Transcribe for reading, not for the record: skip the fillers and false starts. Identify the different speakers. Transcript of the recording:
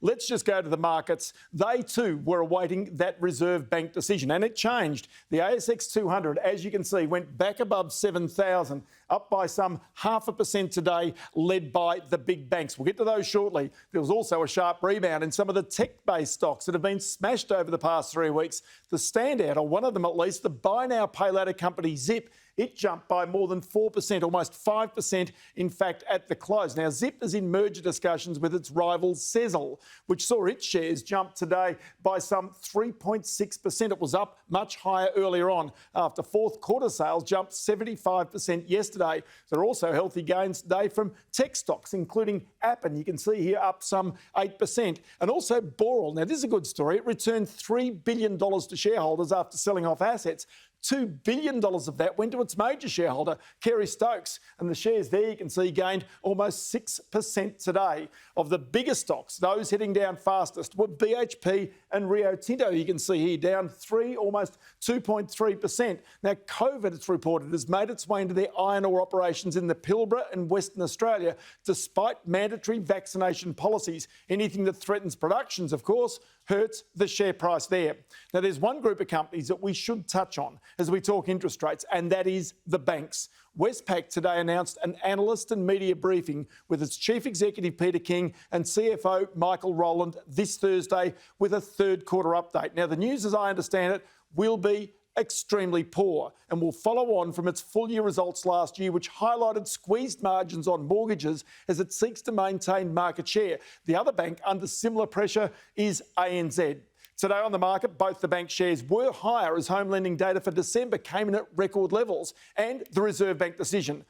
Speaker 1: Let's just go to the markets. They too were awaiting that Reserve Bank decision, and it changed. The ASX 200, as you can see, went back above 7,000, up by some 0.5% today, led by the big banks. We'll get to those shortly. There was also a sharp rebound in some of the tech-based stocks that have been smashed over the past 3 weeks. The standout, or one of them at least, the buy now, pay later company Zip. It jumped by more than 4%, almost 5%, in fact, at the close. Now, Zip is in merger discussions with its rival Sezzle, which saw its shares jump today by some 3.6%. It was up much higher earlier on after fourth quarter sales jumped 75% yesterday. There are also healthy gains today from tech stocks, including Appen. You can see here up some 8%. And also Boral. Now, this is a good story. It returned $3 billion to shareholders after selling off assets. $2 billion of that went to its major shareholder, Kerry Stokes, and the shares there you can see gained almost 6% today. Of the biggest stocks, those heading down fastest were BHP and Rio Tinto. You can see here down almost 2.3%. Now, COVID, it's reported, has made its way into their iron ore operations in the Pilbara and Western Australia, despite mandatory vaccination policies. Anything that threatens productions, of course, hurts the share price there. Now, there's one group of companies that we should touch on as we talk interest rates, and that is the banks. Westpac today announced an analyst and media briefing with its Chief Executive Peter King and CFO Michael Rowland this Thursday with a third quarter update. Now, the news, as I understand it, will be extremely poor and will follow on from its full year results last year, which highlighted squeezed margins on mortgages as it seeks to maintain market share. The other bank under similar pressure is ANZ. Today on the market, both the bank shares were higher as home lending data for December came in at record levels, and the Reserve Bank decision